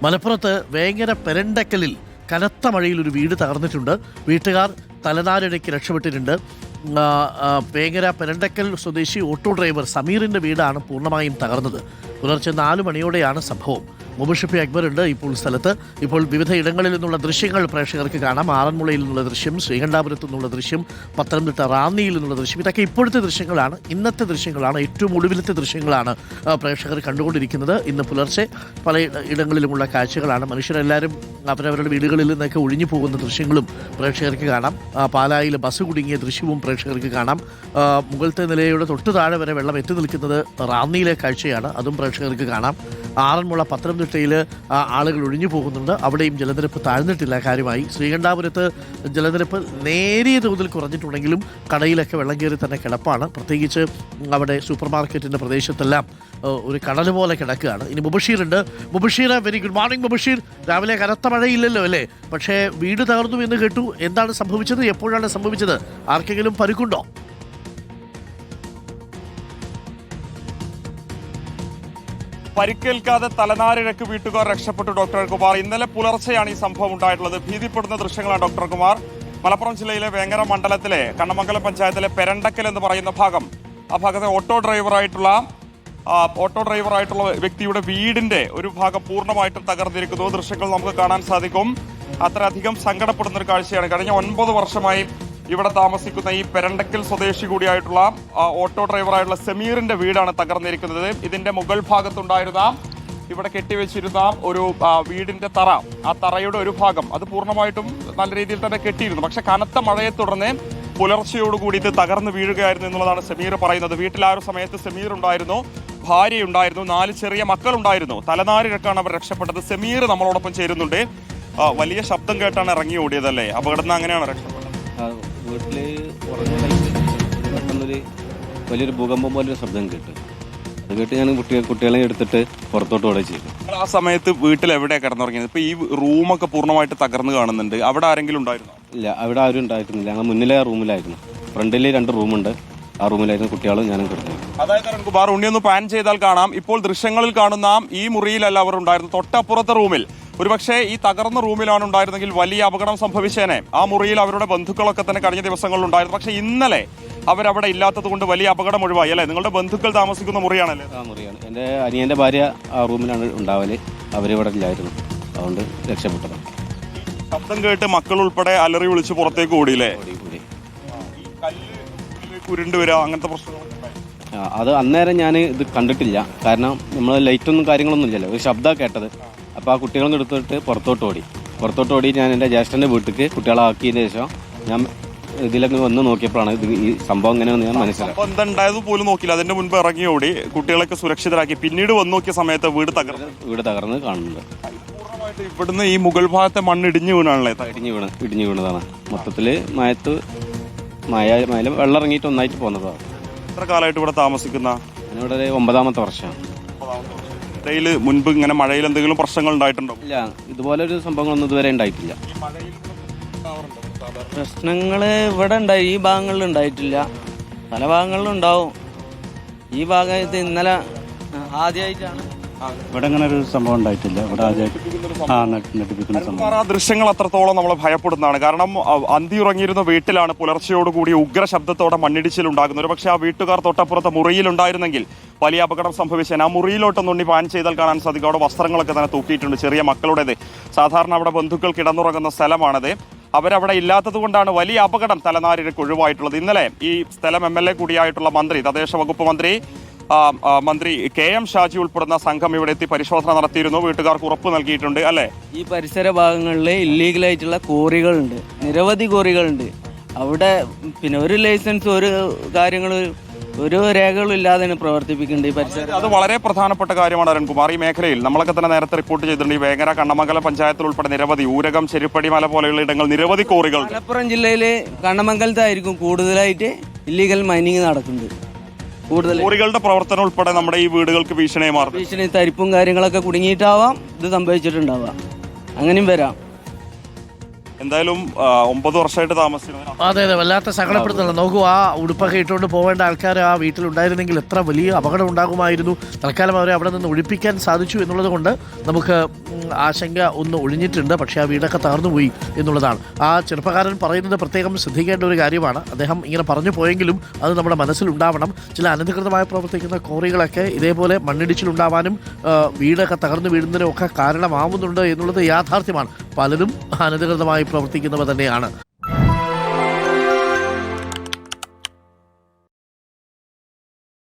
മലപ്പുറത്ത് വേങ്ങര പെരണ്ടക്കലിൽ കനത്ത മഴയിൽ ഒരു വീട് തകർന്നിട്ടുണ്ട്. വീട്ടുകാർ തലനാരിഴയ്ക്ക് രക്ഷപ്പെട്ടിട്ടുണ്ട്. വേങ്ങര പെരണ്ടക്കൽ സ്വദേശി ഓട്ടോ ഡ്രൈവർ സമീറിൻ്റെ വീടാണ് പൂർണ്ണമായും തകർന്നത്. പുലർച്ചെ 4 മണിയോടെയാണ് സംഭവം. മുബഷിഫി അക്ബർ ഉണ്ട് ഇപ്പോൾ സ്ഥലത്ത്. ഇപ്പോൾ വിവിധ ഇടങ്ങളിൽ നിന്നുള്ള ദൃശ്യങ്ങൾ പ്രേക്ഷകർക്ക് കാണാം. ആറന്മുളയിൽ നിന്നുള്ള ദൃശ്യം, ശ്രീകണ്ഠാപുരത്തു നിന്നുള്ള ദൃശ്യം, പത്തനംതിട്ട റാന്നിയിൽ നിന്നുള്ള ദൃശ്യം. ഇതൊക്കെ ഇപ്പോഴത്തെ ദൃശ്യങ്ങളാണ്, ഇന്നത്തെ ദൃശ്യങ്ങളാണ്, ഏറ്റവും ഒടുവിലത്തെ ദൃശ്യങ്ങളാണ് പ്രേക്ഷകർ കണ്ടുകൊണ്ടിരിക്കുന്നത്. ഇന്ന് പുലർച്ചെ പല ഇടങ്ങളിലുമുള്ള കാഴ്ചകളാണ്. മനുഷ്യരെല്ലാവരും അവരവരുടെ വീടുകളിൽ നിന്നൊക്കെ ഒഴിഞ്ഞു പോകുന്ന ദൃശ്യങ്ങളും പ്രേക്ഷകർക്ക് കാണാം. പാലായിൽ ബസ് കുടുങ്ങിയ ദൃശ്യവും പ്രേക്ഷകർക്ക് കാണാം. മുകളിലത്തെ നിലയുടെ തൊട്ടു താഴെ വരെ വെള്ളം എത്തി നിൽക്കുന്നത് റാന്നിയിലെ കാഴ്ചയാണ്, അതും പ്രേക്ഷകർക്ക് കാണാം. ആറന്മുള പത്തനംതിട്ടയിൽ ആളുകൾ ഒഴിഞ്ഞു പോകുന്നുണ്ട്, അവിടെയും ജലനിരപ്പ് താഴ്ന്നിട്ടില്ല കാര്യമായി. ശ്രീകണ്ഠാപുരത്ത് ജലനിരപ്പ് നേരിയ തോതിൽ കുറഞ്ഞിട്ടുണ്ടെങ്കിലും കടയിലൊക്കെ വെള്ളം കയറി തന്നെ കിടപ്പാണ്. പ്രത്യേകിച്ച് അവിടെ സൂപ്പർ മാർക്കറ്റിൻ്റെ പ്രദേശത്തെല്ലാം ഒരു കടൽ പോലെ കിടക്കുകയാണ്. ഇനി മുബഷീർ ഉണ്ട്. Mubashir, very good morning Mubashir. രാവിലെ കനത്ത മഴയില്ലല്ലോ അല്ലേ? പക്ഷേ വീട് തകർന്നു എന്ന് കേട്ടു. എന്താണ് സംഭവിച്ചത്? എപ്പോഴാണ് സംഭവിച്ചത്? ആർക്കെങ്കിലും പരുക്കുണ്ടോ? പരിക്കേൽക്കാതെ തലനാരിഴക്ക് വീട്ടുകാർ രക്ഷപ്പെട്ടു. ഡോക്ടർ കുമാർ, ഇന്നലെ പുലർച്ചെയാണ് ഈ സംഭവം ഉണ്ടായിട്ടുള്ളത്. ഭീതിപ്പെടുന്ന ദൃശ്യങ്ങളാണ് ഡോക്ടർ കുമാർ. മലപ്പുറം ജില്ലയിലെ വേങ്ങര മണ്ഡലത്തിലെ കണ്ണമംഗലം പഞ്ചായത്തിലെ പെരണ്ടക്കൽ എന്ന് പറയുന്ന ഭാഗം, ആ ഭാഗത്തെ ഓട്ടോ ഡ്രൈവറായിട്ടുള്ള വ്യക്തിയുടെ വീടിന്റെ ഒരു ഭാഗം പൂർണ്ണമായിട്ടും തകർന്നിരിക്കുന്നു. ദൃശ്യങ്ങൾ നമുക്ക് കാണാൻ സാധിക്കും. അത്രയധികം സങ്കടപ്പെടുന്ന ഒരു കാഴ്ചയാണ്. കഴിഞ്ഞ 9 വർഷമായി ഇവിടെ താമസിക്കുന്ന ഈ പെരണ്ടക്കൽ സ്വദേശി കൂടിയായിട്ടുള്ള ഓട്ടോ ഡ്രൈവറായിട്ടുള്ള സമീറിന്റെ വീടാണ് തകർന്നിരിക്കുന്നത്. ഇതിന്റെ മുകൾ ഭാഗത്തുണ്ടായിരുന്ന ഇവിടെ കെട്ടിവെച്ചിരുന്ന ഒരു വീടിന്റെ തറ, ആ തറയുടെ ഒരു ഭാഗം അത് പൂർണ്ണമായിട്ടും നല്ല രീതിയിൽ തന്നെ കെട്ടിയിരുന്നു. പക്ഷെ കനത്ത മഴയെ തുടർന്ന് പുലർച്ചയോടുകൂടി ഇത് തകർന്ന് വീഴുകയായിരുന്നു എന്നുള്ളതാണ് സമീർ പറയുന്നത്. വീട്ടിൽ ആ ഒരു സമയത്ത് സമീർ ഉണ്ടായിരുന്നു, ഭാര്യയുണ്ടായിരുന്നു, 4 ചെറിയ മക്കളുണ്ടായിരുന്നു. തലനാരിഴക്കാണ് അവർ രക്ഷപ്പെട്ടത്. സമീർ നമ്മളോടൊപ്പം ചേരുന്നുണ്ട്. വലിയ ശബ്ദം കേട്ടാണ് ഇറങ്ങി ഓടിയതല്ലേ? അപകടത്തിൽ അങ്ങനെയാണ് രക്ഷപ്പെട്ടത്? വീട്ടില് പെട്ടെന്നൊരു വലിയൊരു ഭൂകമ്പം പോലൊരു ശബ്ദം കേട്ടു. അത് കേട്ട് ഞാൻ കുട്ടികളെ എടുത്തിട്ട് പുറത്തോട്ട് ഓടുക ചെയ്തു. ആ സമയത്ത് വീട്ടിൽ എവിടെയാണ് കിടന്നുറങ്ങിയത്? ഇപ്പൊ ഈ റൂമൊക്കെ പൂർണ്ണമായിട്ട് തകർന്ന് കാണുന്നുണ്ട്. അവിടെ ആരെങ്കിലും ഉണ്ടായിരുന്നോ? ഇല്ല, അവിടെ ആരും ഉണ്ടായിരുന്നില്ല. ഞങ്ങൾ മുന്നിലെ റൂമിലായിരുന്നു. ഫ്രണ്ടിൽ 2 റൂമുണ്ട്, ആ റൂമിലായിരുന്നു കുട്ടികളും ഞാനും കിടന്നത്. അതായത് കുമാർ, ഉണ്ണിയൊന്ന് പാൻ ചെയ്താൽ കാണാം. ഇപ്പോൾ ദൃശ്യങ്ങളിൽ കാണുന്ന ഈ മുറിയിലല്ല അവർ ഉണ്ടായിരുന്നു, തൊട്ടപ്പുറത്തെ റൂമിൽ. ഒരുപക്ഷെ ഈ തകർന്ന റൂമിലാണ് ഉണ്ടായിരുന്നെങ്കിൽ വലിയ അപകടം സംഭവിച്ചേനെ. ആ മുറിയിൽ അവരുടെ ബന്ധുക്കളൊക്കെ തന്നെ കഴിഞ്ഞ ദിവസങ്ങളിൽ ഉണ്ടായിരുന്നു. പക്ഷെ ഇന്നലെ അവരവിടെ ഇല്ലാത്തത് കൊണ്ട് വലിയ അപകടം ഒഴിവായി അല്ലേ? നിങ്ങളുടെ ബന്ധുക്കൾ താമസിക്കുന്ന മുറിയാണല്ലേ? ആ മുറിയാണ്. എൻ്റെ അനിയൻ്റെ ഭാര്യ ആ റൂമിലാണ് ഉണ്ടാവല്. അവരിവിടെ ഇല്ലായിരുന്നു, അതുകൊണ്ട് രക്ഷപ്പെട്ടതാണ്. ശബ്ദം കേട്ട് മക്കൾ ഉൾപ്പെടെ അലറി വിളിച്ച് പുറത്തേക്ക് ഓടിയില്ലേ? ഉരുണ്ട് വരിക അങ്ങനത്തെ പ്രശ്നങ്ങൾ? അത് അന്നേരം ഞാൻ ഇത് കണ്ടിട്ടില്ല. കാരണം നമ്മൾ ലൈറ്റൊന്നും കാര്യങ്ങളൊന്നും ഇല്ലല്ലോ, ഒരു ശബ്ദം കേട്ടത്. അപ്പോൾ ആ കുട്ടികളും എടുത്തിട്ട് പുറത്തോട്ട് ഓടി ഞാൻ എൻ്റെ ജ്യേഷ്ഠൻ്റെ വീട്ടിലേക്ക് കുട്ടികളെ ആക്കിയതിന് ശേഷം ഞാൻ ഇതിലൊക്കെ വന്ന് നോക്കിയപ്പോഴാണ് ഇത് ഈ സംഭവം എങ്ങനെയാണെന്ന് ഞാൻ മനസ്സിലാക്കി. എന്തായത് പോലും നോക്കില്ല, അതിന്റെ മുൻപ് ഇറങ്ങി ഓടി കുട്ടികളൊക്കെ സുരക്ഷിതരാക്കി. പിന്നീട് വന്ന് നോക്കിയ സമയത്ത് വീട് തകർന്ന് കാണുന്നുണ്ട്. പൂർണ്ണമായിട്ട് ഇവിടുന്ന് ഈ മുകൾ ഭാഗത്തെ മണ്ണ് ഇടിഞ്ഞു വീണാണല്ലേ? ഇടിഞ്ഞു വീണതാണ്. മൊത്തത്തിൽ മഴയിൽ വെള്ളം ഇറങ്ങിയിട്ട് ഒന്നായിട്ട് പോകുന്നതാണ്. എത്ര കാലമായിട്ട് ഇവിടെ താമസിക്കുന്ന? ഞാനിവിടെ 9ാമത്തെ വർഷമാണ്. മുൻപ് ഇങ്ങനെ മഴയിൽ എന്തെങ്കിലും പ്രശ്നങ്ങൾ ഉണ്ടായിട്ടുണ്ടോ? ഇല്ല, ഇതുപോലെ ഒരു സംഭവങ്ങളൊന്നും ഇതുവരെ ഉണ്ടായിട്ടില്ല. പ്രശ്നങ്ങൾ ഇവിടെ ഉണ്ടായി, ഈ ഭാഗങ്ങളിൽ ഉണ്ടായിട്ടില്ല. പല ഭാഗങ്ങളിലും ഉണ്ടാവും. ഈ ഭാഗത്ത് ഇന്നലെ ആദ്യമായിട്ടാണ്. ഇവിടെ അങ്ങനെ ഒരു സംഭവം ഉണ്ടായിട്ടില്ല. ഇവിടെ ആദ്യമായിട്ട് സംഭവം. ആ ദൃശ്യങ്ങൾ അത്രത്തോളം നമ്മളെ ഭയപ്പെടുന്നതാണ്. കാരണം അന്തിയുറങ്ങിയിരുന്ന വീട്ടിലാണ് പുലർച്ചയോടുകൂടി ഉഗ്ര ശബ്ദത്തോടെ മണ്ണിടിച്ചിലുണ്ടാകുന്നത്. ഒരു പക്ഷേ ആ വീട്ടുകാർ തൊട്ടപ്പുറത്തെ മുറിയിലുണ്ടായിരുന്നെങ്കിൽ വലിയ അപകടം സംഭവിച്ചേനെ. ആ മുറിയിലോട്ടൊന്നുണ്ണി പാൻ ചെയ്താൽ കാണാൻ സാധിക്കും. അവിടെ വസ്ത്രങ്ങളൊക്കെ തന്നെ തൂക്കിയിട്ടുണ്ട്, ചെറിയ മക്കളുടേത്. സാധാരണ അവിടെ ബന്ധുക്കൾ കിടന്നുറങ്ങുന്ന സ്ഥലമാണത്. അവരവിടെ ഇല്ലാത്തത് കൊണ്ടാണ് വലിയ അപകടം തലനാരിഴക്ക് ഒഴിവായിട്ടുള്ളത്. ഇന്നലെ ഈ സ്ഥലം MLA കൂടിയായിട്ടുള്ള മന്ത്രി, തദ്ദേശ വകുപ്പ് മന്ത്രി KM ഷാജി ഉൾപ്പെടുന്ന സംഘം ഇവിടെ എത്തി പരിശോധന നടത്തിയിരുന്നു. വീട്ടുകാർക്ക് ഉറപ്പ് നൽകിയിട്ടുണ്ട് അല്ലേ? ഈ പരിസര ഭാഗങ്ങളിൽ ഇല്ലീഗലായിട്ടുള്ള കോറികളുണ്ട്, നിരവധി കോറികളുണ്ട്. അവിടെ ഒരു ലൈസൻസ്, ഒരു കാര്യങ്ങൾ, ഒരു രേഖകളും ഇല്ലാതെ പ്രവർത്തിപ്പിക്കുന്നുണ്ട് ഈ പരിസരം. അത് വളരെ പ്രധാനപ്പെട്ട കാര്യമാണ് അരുൺകുമാർ. ഈ മേഖലയിൽ നമ്മളൊക്കെ തന്നെ നേരത്തെ റിപ്പോർട്ട് ചെയ്തിട്ടുണ്ട്. ഈ വേങ്ങര കണ്ണമംഗലം പഞ്ചായത്തിൽ ഉൾപ്പെടെ നിരവധി, ഊരകം, ചെരുപ്പടി മല പോലെയുള്ള ഇടങ്ങൾ നിരവധി കോറികൾ. മലപ്പുറം ജില്ലയിലെ കണ്ണമംഗലത്തായിരിക്കും കൂടുതലായിട്ട് ഇല്ലീഗൽ മൈനിങ് നടക്കുന്നത്. കോറികളുടെ പ്രവർത്തനം ഉൾപ്പെടെ നമ്മുടെ ഈ വീടുകൾക്ക് ഭീഷണി, തരിപ്പും കാര്യങ്ങളൊക്കെ കുടുങ്ങിയിട്ടാവാം ഇത് സംഭവിച്ചിട്ടുണ്ടാവാം. അങ്ങനെയും വരാം. എന്തായാലും 9 വർഷമായിട്ട് താമസിക്കുന്നത് അതെ അതെ, വല്ലാത്ത സങ്കടപ്പെടുത്തുന്നത്. നോക്കൂ, ആ ഉടുപ്പൊക്കെ ഇട്ടുകൊണ്ട് പോകേണ്ട ആൾക്കാർ ആ വീട്ടിലുണ്ടായിരുന്നെങ്കിൽ എത്ര വലിയ അപകടം ഉണ്ടാകുമായിരുന്നു. തൽക്കാലം അവരെ അവിടെ നിന്ന് ഒഴിപ്പിക്കാൻ സാധിച്ചു എന്നുള്ളത് കൊണ്ട് നമുക്ക് ആശങ്ക ഒന്ന് ഒഴിഞ്ഞിട്ടുണ്ട്. പക്ഷേ ആ വീടൊക്കെ തകർന്നുപോയി എന്നുള്ളതാണ്. ആ ചെറുപ്പക്കാരൻ പറയുന്നത് പ്രത്യേകം ശ്രദ്ധിക്കേണ്ട ഒരു കാര്യമാണ്. അദ്ദേഹം ഇങ്ങനെ പറഞ്ഞു പോയെങ്കിലും അത് നമ്മുടെ മനസ്സിലുണ്ടാവണം. ചില അനധികൃതമായി പ്രവർത്തിക്കുന്ന കോറികളൊക്കെ ഇതേപോലെ മണ്ണിടിച്ചിലുണ്ടാവാനും വീടൊക്കെ തകർന്നു വീഴുന്നതിനും ഒക്കെ കാരണമാവുന്നുണ്ട് എന്നുള്ളത് യാഥാർത്ഥ്യമാണ്. പലരും അനധികൃതമായി പ്രവർത്തിക്കുന്നവ തന്നെയാണ്.